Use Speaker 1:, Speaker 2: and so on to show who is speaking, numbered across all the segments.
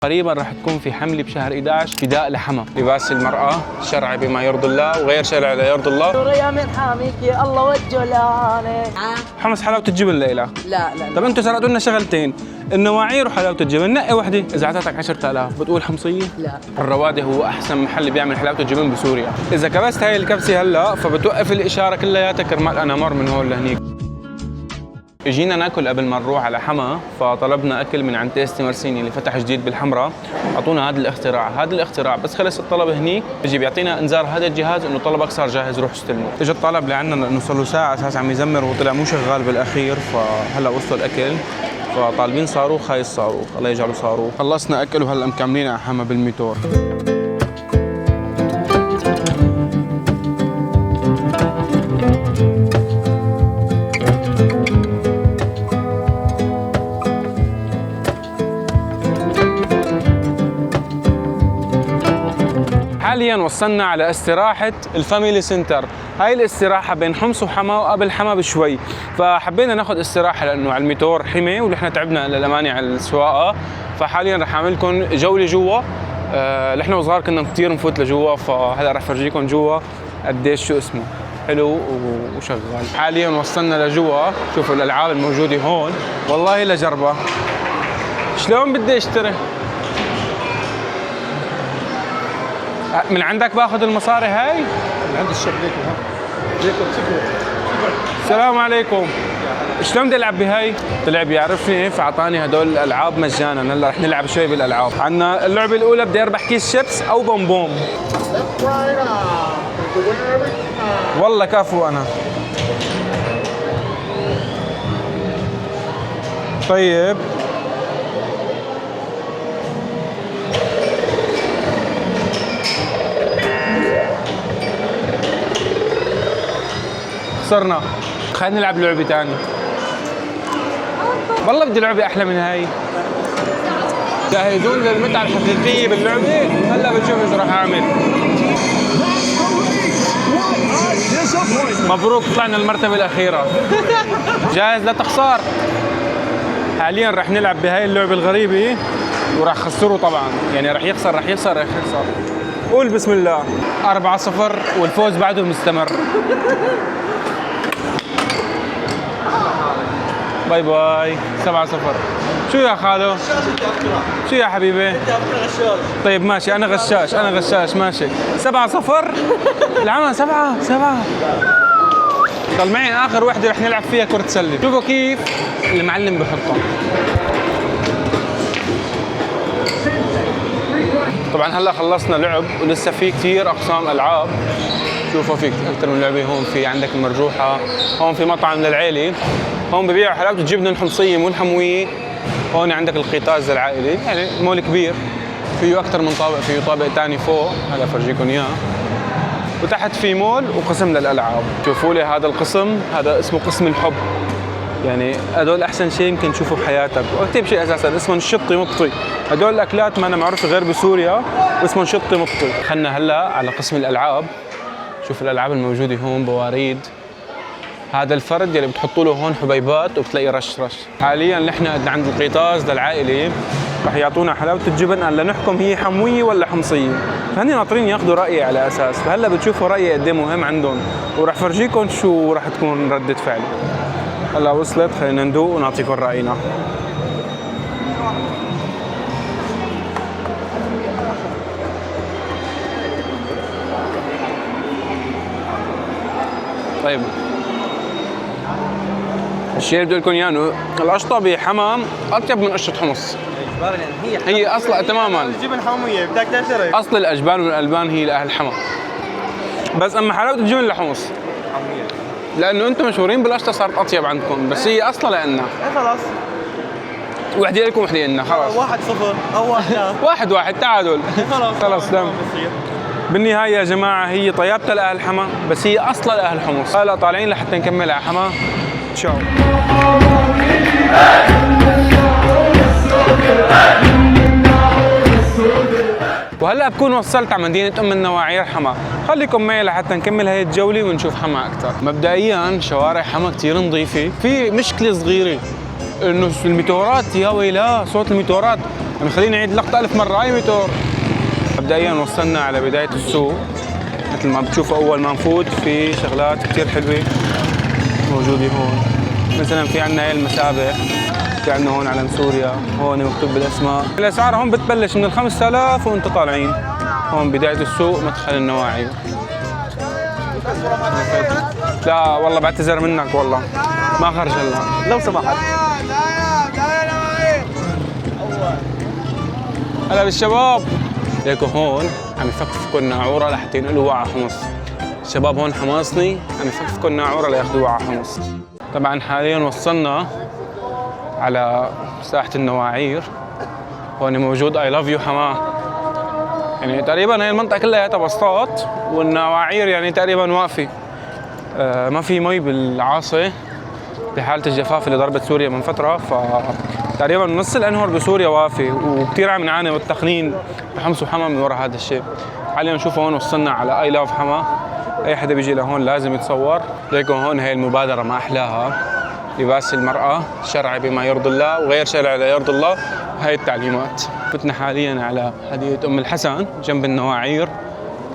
Speaker 1: قريبا رح تكون في حملة بشهر 11 فداء لحما، لباس المرأة شرعي بما يرضي الله وغير شرعي لا يرضي الله.
Speaker 2: سوريا من حاميك يا الله والجولاني.
Speaker 1: حمص حلاوة الجبن ليلى.
Speaker 2: لا
Speaker 1: طب انتوا سرقتوا لنا شغلتين، النواعير وحلاوة الجبن، نقي وحدة. إذا اعطيتك 10,000 بتقول حمصية؟
Speaker 2: لا.
Speaker 1: الروادة هو أحسن محل بيعمل حلاوة الجبن بسوريا. إذا كبست هاي الكبسة هلا فبتوقف الإشارة كلياتها كرمال أنا مر من هون لهنيك. اجينا ناكل قبل ما نروح على حما، فطلبنا اكل من عند تيستي مرسيني اللي فتح جديد بالحمراء. اعطونا هذا الاختراع بس خلص الطلب هنيك بيجي بيعطينا انذار هذا الجهاز انه طلبك صار جاهز، روح استلمه. اجى الطلب لعنا لانه صار له ساعه اساس عم يزمر وطلع مو شغال بالاخير، فهلا وصلوا الاكل فطالبين صاروخ. هاي الصاروخ الله يجعله صاروخ. خلصنا اكل وهلا مكملين على حما بالميتور. حاليا وصلنا على استراحة الفاميلي سنتر. هاي الاستراحة بين حمص وحما وقبل حما بشوي، فحبينا ناخذ استراحة لأنه على الميتور حمي ونحن تعبنا للأمانة على السواقة. فحاليا رح أعمل لكم جولة جوا. نحن وصغار كنا كثير نفوت لجوا، فهلا رح فرجيكم جوا قديش شو اسمه حلو وشغال. حاليا وصلنا لجوا، شوفوا الألعاب الموجودة هون والله لجربة. شلون بدي اشتري؟ من عندك باخذ المصاري هاي؟
Speaker 3: من عند الشيخ ليكو
Speaker 1: السلام عليكم. شلون بدي العب بهاي؟ طلع بيعرفني فاعطاني هدول الالعاب مجانا. هلا رح نلعب شوي بالالعاب. عندنا اللعبه الاولى بدي اربح كيس شيبس او بومبوم. والله كفو انا. طيب خسرنا، خلينا نلعب لعبة ثانية. والله بدي لعبة أحلى من هاي. جاهزون للمتعة الحقيقية باللعبة؟ هلا بتشوف ايش راح أعمل. مبروك طلعنا المرتبة الأخيرة. جاهز لا تخسر. حاليا رح نلعب بهاي اللعبة الغريبة وراح خسره طبعا، يعني رح يخسر. قول بسم الله. 4-0 والفوز بعده مستمر. باي باي. 7-0. شو يا خالو؟ شو يا حبيبي؟ انت غشاش. طيب ماشي انا غشاش ماشي. 7-0. العمى 7. ضل معي اخر وحده رح نلعب فيها كرة سلة. شوفوا كيف المعلم بحطها. طبعا هلا خلصنا لعب ولسه في كثير اقسام العاب. شوفوا في اكثر من لعبه. هون في عندك المرجوحه، هون في مطعم للعيله، هون ببيعوا حلاوه الجبنه الحمصيه مو الحمويه. هون عندك القيطاز العائلي، يعني مول كبير فيه اكثر من طابق. فيه طابق ثاني فوق هلا فرجيكم اياه، وتحت في مول وقسم للالعاب. شوفوا لي هذا القسم، هذا اسمه قسم الحب. يعني هدول احسن شيء يمكن تشوفه بحياتك، واكثر شيء اساسا اسمه شطي مطي. هدول الاكلات ما انا معروفه غير بسوريا واسمه شطي مطي. خلنا هلا على قسم الالعاب. شوف الالعاب الموجوده هون، بواريد. هذا الفرد اللي بتحطوا له هون حبيبات وبتلاقي رش. حاليا نحن عند القيطاز للعائله، رح يعطونا حلاوه الجبن. هلا نحكم هي حمويه ولا حمصيه، فهن ناطرين ياخذوا رايي على اساس. فهلا بتشوفوا رايي قد ايه مهم عندهم، ورح فرجيكم شو رح تكون رده فعلي. هلا وصلت، خلينا ندوق ونعطيكم راينا. طيب الشيء اللي بدي لكم اياه انه القشطه بحمام اطيب من قشطه حمص. هي اصلا تماما
Speaker 3: الجبن حمويه بدك تشتري.
Speaker 1: اصل الاشبال والالبان هي لاهل حما، بس اما حلاوه الجبن لحمص
Speaker 3: حمويه
Speaker 1: لانه انتم مشهورين بالقشطه صارت اطيب عندكم، بس هي اصلا لنا.
Speaker 3: خلاص
Speaker 1: وحده لكم وحده لنا. خلاص
Speaker 3: 1-0 او
Speaker 1: 1-1 تعادل. خلاص تمام. بالنهايه يا جماعه هي طيابتها لاهل حما، بس هي اصلا لاهل حمص. هلا طالعين لحتى نكمل على حما. تشاو. وهلا بكون وصلت على مدينة أم النواعير حما. خليكم معي لحتى نكمل هاي الجولة ونشوف حما أكثر. مبدئياً شوارع حما كثير نظيفة. في مشكلة صغيرة إنه الميتورات، يا ويلا صوت الميتورات يعني خليني اعيد اللقطه 1000 مره. اي ميتور. مبدئيا وصلنا على بدايه السوق. مثل ما بتشوفوا اول ما نفوت في شغلات كثير حلوه موجوده هون. مثلا في عندنا هي المسابح، في عندنا هون علم سوريا، هون مكتوب بالاسماء. الاسعار هون بتبلش من ال 5000 وانتم طالعين. هون بدايه السوق مدخل النواعي. لا والله بعتذر منك والله ما خرج هلا
Speaker 3: لو سمحت.
Speaker 1: هلا بالشباب. ليكوا هون عم يفكفكوا الناعوره لحتى ينقلوا وعاء حمص. الشباب هون حماصني عم يفكفكوا الناعوره لياخذوا وعاء حمص. طبعا حاليا وصلنا على ساحه النواعير. هون موجود اي لاف يو حماه. يعني تقريبا هي المنطقه كلها بسطات والنواعير يعني تقريبا واقفه. ما في مي بالعاصي بحاله الجفاف اللي ضربت سوريا من فتره، فتقريبا نص الانهر بسوريا واقفه وكثير عم نعاني بالتقنين بحمص وحما من وراء هذا الشيء. حاليا نشوفه هون وصلنا على اي لاف حما. اي حدا بيجي لهون لازم يتصور. ليكم هون هي المبادره ما احلاها. لباس المراه شرعي بما يرضي الله وغير شرعي لا يرضي الله. هاي التعليمات. فتنا حاليا على حديقه ام الحسن جنب النواعير.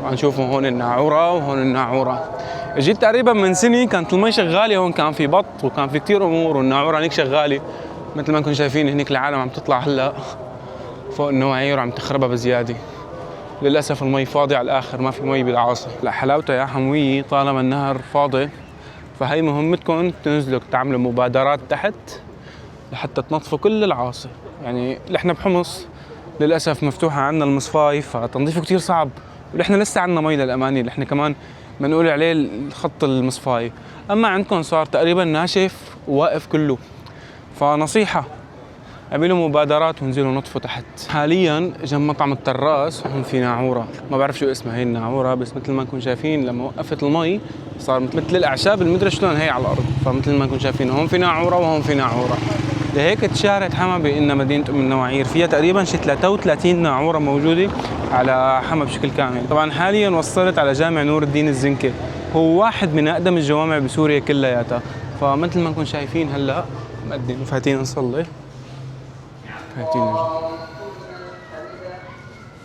Speaker 1: طبعا نشوفوا هون الناعوره وهون الناعوره. جيت تقريبا من سنه كانت المي شغاله هون، كان في بط وكان في كثير امور والناعوره هنيك شغاله. مثل ما انكم شايفين هنيك العالم عم تطلع هلا فوق النواعير وعم تخربها بزياده. للاسف المي فاضي على الاخر، ما في مي بالعاصي. لا حلاوتها يا حمويه طالما النهر فاضي فهي مهمتكم تنزلوا تعملوا مبادرات تحت لحتى تنظفوا كل العاصي. يعني نحن بحمص للاسف مفتوحه عندنا المصفاي فتنظيفه كثير صعب، ونحن لسه عندنا مي للامانه اللي احنا كمان بنقول عليه الخط المصفاي. اما عندكم صار تقريبا ناشف وواقف كله. فنصيحه اعملوا مبادرات وانزلوا نطفوا تحت. حاليا جنب مطعم التراس هون في ناعوره، ما بعرف شو اسمها هي الناعوره، بس مثل ما انكم شايفين لما وقفت المي صار مثل الاعشاب المدري شلون هي على الارض. فمثل ما انكم شايفين هون في ناعوره وهون في ناعوره. لهيك تشارت حما بان مدينه ام النواعير فيها تقريبا شي 33 ناعوره موجوده على حما بشكل كامل. طبعا حاليا وصلت على جامع نور الدين الزنكي، هو واحد من اقدم الجوامع بسوريا كلياتها. فمثل ما انكم شايفين هلا مقدم فاتين نصلي.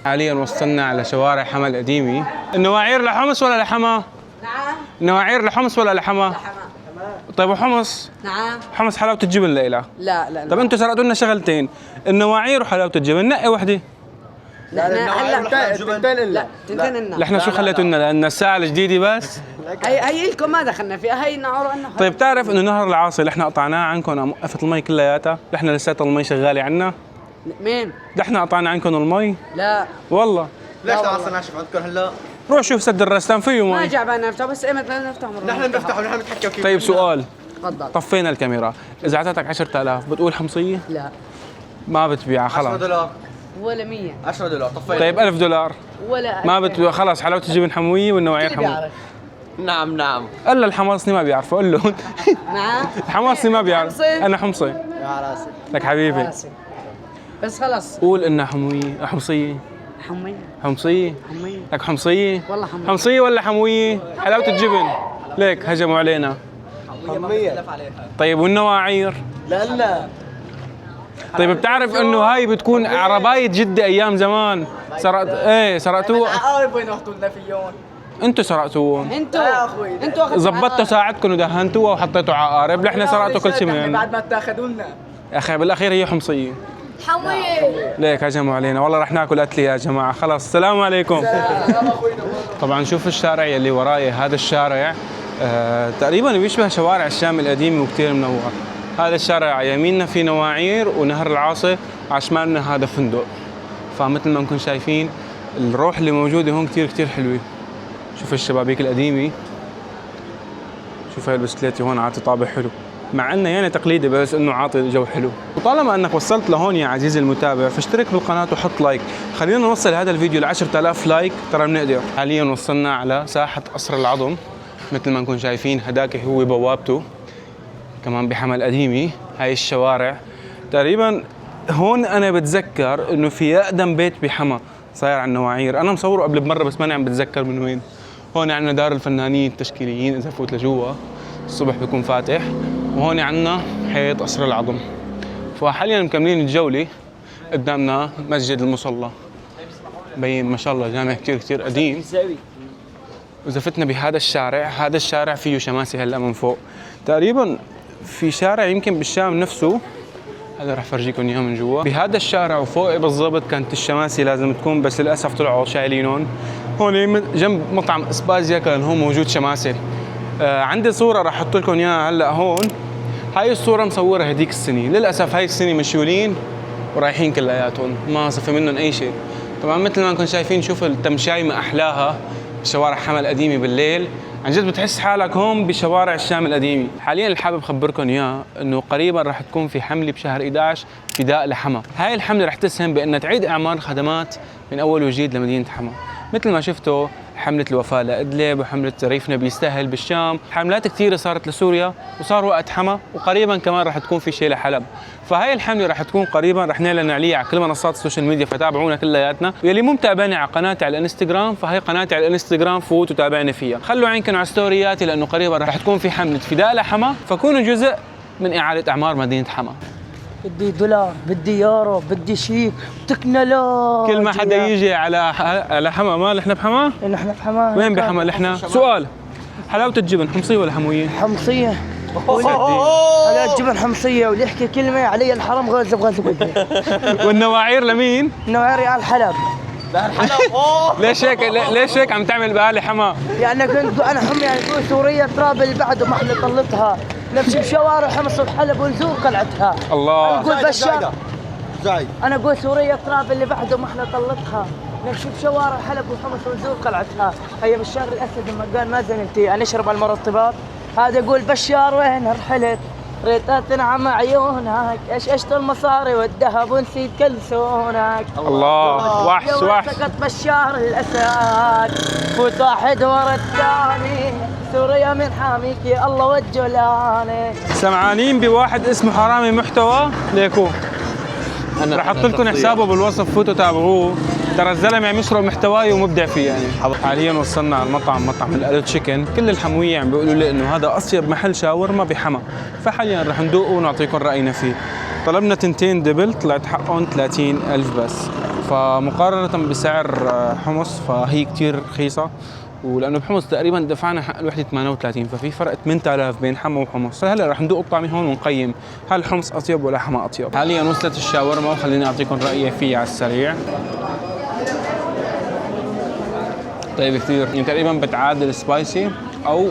Speaker 1: حاليا وصلنا على شوارع حما القديمه. النواعير لحمص ولا لحما؟
Speaker 2: نعم.
Speaker 1: النواعير لحمص ولا لحما؟
Speaker 2: لحما.
Speaker 1: طيب وحمص؟
Speaker 2: نعم.
Speaker 1: حمص حلاوه الجبن لإلها.
Speaker 2: لا لا.
Speaker 1: طيب انتم سرقتوا لنا شغلتين، النواعير وحلاوه الجبن، نقي وحده.
Speaker 2: لا هلا
Speaker 3: لا
Speaker 2: تنتين لنا.
Speaker 1: نحن شو خليتوا لنا؟ لان الساعه الجديده بس.
Speaker 2: هي لكم ما دخلنا فيها، هي نعور انه.
Speaker 1: طيب بتعرف انه نهر العاصي اللي احنا قطعناه عنكم عم وقفت المي كلياتها؟ نحن لساتها المي شغاله عنا.
Speaker 2: مين؟
Speaker 1: نحن قطعنا عنكم المي.
Speaker 2: لا
Speaker 1: والله.
Speaker 3: ليش العصا ناشف عندكم هلا؟
Speaker 1: روح شوف سد الرستان فيه
Speaker 2: ما
Speaker 1: مي.
Speaker 2: جعبنا نفتح، بس ايمتى نفتح مره.
Speaker 3: نحن بنفتح ونحن بنتحكى كيف.
Speaker 1: طيب سؤال،
Speaker 2: تفضل.
Speaker 1: طفينا الكاميرا، اذا اعطيتك 10000 بتقول حمصيه؟
Speaker 2: لا
Speaker 1: ما بتبيعها خلاص.
Speaker 3: $10
Speaker 2: ولا 100
Speaker 3: $10 طفينا.
Speaker 1: طيب $1000
Speaker 2: ولا
Speaker 1: ما بتبيع خلاص. حلاوه الجبن حمويه والنواعير حمويه.
Speaker 3: نعم
Speaker 1: الا الحماصني ما بيعرفوا، قول له
Speaker 2: نعم.
Speaker 1: الحماصني ما بيعرف.
Speaker 2: حمصي؟
Speaker 1: انا حمصي.
Speaker 3: يا راسي.
Speaker 1: لك حبيبي
Speaker 2: راسي. بس خلص.
Speaker 1: قول انها حمويه حمصيه.
Speaker 2: حمية.
Speaker 1: حمصيه.
Speaker 2: حمية.
Speaker 1: لك حمصيه.
Speaker 2: والله حمية.
Speaker 1: حمصيه ولا حمويه؟ حلاوه الجبن. ليك هجموا علينا.
Speaker 3: حمية.
Speaker 1: طيب والنواعير؟
Speaker 3: لا
Speaker 1: طيب بتعرف انه هاي بتكون عرباية جدة ايام زمان سرقت ايه سرقتوها.
Speaker 3: عارف وين رحتوا لنا فيهم؟
Speaker 1: انتوا سرقتوهم.
Speaker 2: انتوا
Speaker 3: يا أخوي.
Speaker 2: انتوا أخذتوا
Speaker 1: زبطتوا ساعتكم ودهنتوها وحطيتوا عقارب، نحن سرقتوا كل شيء من
Speaker 3: بعد ما تاخذوا لنا.
Speaker 1: يا اخي بالاخير هي حمصية.
Speaker 2: حمية.
Speaker 1: ليك هجموا علينا والله رح ناكل قتلي يا جماعة. خلاص السلام عليكم. طبعا شوف الشارع يلي وراي، هذا الشارع تقريبا بيشبه شوارع الشام القديمة وكتير منور. هذا الشارع يميننا في نواعير ونهر العاصي، على شمالنا هذا فندق. فمثل ما انكم شايفين الروح اللي موجودة هون كتير حلوة. شوف الشبابيك القديمة، شوف هاي البسكليتة هون عاطي طابع حلو، مع انه يعني تقليدي بس انه عاطي جو حلو. وطالما انك وصلت لهون يا عزيزي المتابع فاشترك بالقناة وحط لايك، خلينا نوصل هذا الفيديو ل 10000 لايك ترى بنقدر. حاليا وصلنا على ساحة قصر العظم، مثل ما انكم شايفين هداك هو بوابته كمان بحما القديمة. هاي الشوارع تقريبا هون انا بتذكر انه في اقدم بيت بحما صاير على النواعير، انا مصوره قبل بمره بس ماني عم بتذكر من وين. هون عندنا دار الفنانين التشكيليين، اذا فوت لجوا الصبح بيكون فاتح، وهون عندنا حيط قصر العظم. فحاليا مكملين الجوله قدامنا مسجد المصلى، بين ما شاء الله جامع كتير قديم. وزفتنا بهذا الشارع، هذا الشارع فيه شماسي هلا من فوق تقريبا. في شارع يمكن بالشام نفسه، هذا راح فرجيكم اياه من جوا. بهذا الشارع وفوق بالضبط كانت الشماسي لازم تكون، بس للاسف طلعوا شايلينهم. هون جنب مطعم اسبازيا كان هون موجود شماسي. عندي صوره راح احط لكم اياها هلا هون. هاي الصوره مصوره هديك السنه، للاسف هاي السنه مشيولين ورايحين كلياتهم، ما صفي منهم اي شيء. طبعا مثل ما انكم شايفين، شوف التمشاي ما احلاها بشوارع حما القديمه بالليل، عن جد بتحس حالك هون بشوارع الشام القديمه. حاليا اللي حابب اخبركم اياه انه قريبا راح تكون في حمله بشهر 11 فداء لحما. هاي الحمله راح تسهم بان تعيد اعمار خدمات من اول وجديد لمدينه حما، مثل ما شفتوا حمله الوفاء لادلب وحمله ريفنا بيستاهل بالشام. حملات كثيره صارت لسوريا وصار وقت حما، وقريبا كمان راح تكون في شيء لحلب. فهاي الحمله راح تكون قريبا، راح نعلن عليها على كل منصات السوشيال ميديا، فتابعونا كلياتنا. واللي مو متابعني على قناتي على الانستغرام، فهي قناتي على الانستغرام، فوتوا تابعني فيها. خلوا عينكم على ستورياتي لانه قريبا راح تكون في حمله فداء لحما، فكونوا جزء من اعاده اعمار مدينه حما.
Speaker 2: بدي دولار، بدي يورو، بدي شيك، تكنولوجيا.
Speaker 1: كل ما حدا يجي على حما، ما نحن بحما؟
Speaker 2: نحن بحما.
Speaker 1: وين بحما نحن؟ سؤال، حلاوة الجبن حمصية ولا حموية؟
Speaker 2: حمصية. هلا الجبن حمصية، واللي يحكي كلمة علي الحرم غازب غازب.
Speaker 1: والنواعير لمين؟
Speaker 2: نواعير على الحلب.
Speaker 1: ليش هيك عم تعمل بقالي حما؟
Speaker 2: يعني كنت انا حمي، يعني تقول سوريا تراب اللي بعده ما احنا طلتها، نمشي بشوارع حمص وحلب ونزور قلعتها.
Speaker 1: الله.
Speaker 2: انا اقول بشار زايد، انا اقول سوريا تراب اللي بعده ما احنا طلتها، نمشي بشوارع حلب وحمص ونزور قلعتها. هي بشار الاسد لما قال ما زنتي انا اشرب المرطبات، هذا يقول بشار وين رحلت ريتها تنعم عيونك، ايش المصاري والذهب ونسيت كلسونك.
Speaker 1: الله. وحش.
Speaker 2: سكت بشار الاسد، فوت واحد ورا الثاني، سوريا من حاميك يا الله والجولاني.
Speaker 1: سمعانين بواحد اسمه حرامي محتوى؟ ليكو رح احط لكم حسابه بالوصف، فوتوا تابعوه. ترى الزلمه عم يسرق محتواي ومبدع فيه يعني. حاليا وصلنا على المطعم، مطعم الالو تشيكن. كل الحمويه عم بيقولوا لي انه هذا اطيب محل شاورما بحما، فحاليا رح ندوقه ونعطيكم راينا فيه. طلبنا 2 دبل، طلعت حقهم 30,000 بس، فمقارنه بسعر حمص فهي كثير رخيصه. ولانه بحمص تقريبا دفعنا حق الوحده 38، ففي فرق 8000 بين حما وحمص. فهلا رح ندوق الطعمه هون ونقيم هل حمص اطيب ولا حما اطيب. حاليا وصلت الشاورما وخليني اعطيكم رايي فيها على السريع. طيب كثير، يعني تقريبا بتعادل سبايسي او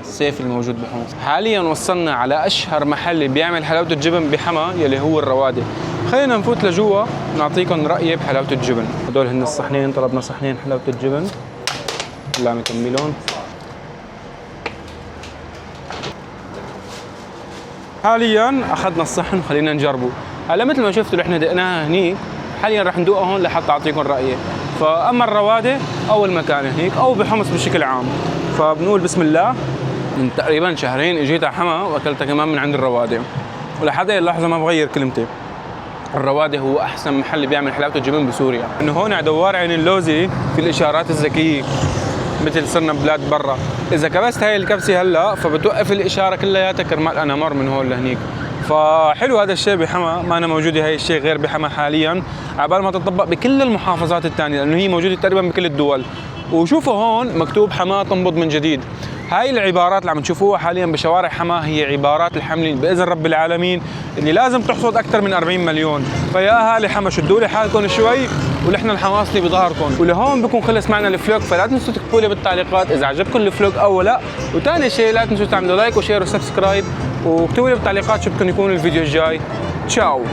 Speaker 1: السيف الموجود بحمص. حاليا وصلنا على اشهر محل بيعمل حلاوه الجبن بحما يلي هو الروادي. خلينا نفوت لجوا نعطيكم رايي بحلاوه الجبن. هدول هن الصحنين، طلبنا صحنين حلاوه الجبن، هلا عم يكملون. حاليا اخذنا الصحن وخلينا نجربه. هلا مثل ما شفتوا احنا دقناها هنيك، حاليا رح ندوقها هون لحتى اعطيكم رايي. فاما الروادي اول مكان هنيك او بحمص بشكل عام، فبنقول بسم الله. من تقريبا شهرين اجيت على حما واكلتها كمان من عند الروادي، ولحد هي اللحظه ما بغير كلمتي. الروادي هو احسن محل بيعمل حلاوه الجبن بسوريا. انه هون على دوار عين اللوزي في الاشارات الذكيه، مثل صرنا بلاد برا. اذا كبست هاي الكبسه هلا فبتوقف الاشاره كلياتها كرمال انا مر من هون لهنيك. فحلو هذا الشيء بحما، ما أنا موجوده هاي الشيء غير بحما حاليا، عبال ما تطبق بكل المحافظات الثانيه، لانه هي موجوده تقريبا بكل الدول. وشوفوا هون مكتوب حما تنبض من جديد. هاي العبارات اللي عم تشوفوها حاليا بشوارع حما هي عبارات الحمله باذن رب العالمين اللي لازم تحصد اكثر من 40 مليون. فيا اهالي حما شدوا لي حالكم شوي ونحن الحماصلي بظهركم. ولهون بكون خلص معنا الفلوج، فلا تنسوا تكتبوا لي بالتعليقات اذا عجبكم الفلوج او لا. وثاني شيء لا تنسوا تعملوا لايك وشير وسبسكرايب، واكتبوا لي بالتعليقات شو بدكم يكون الفيديو الجاي. تشاو.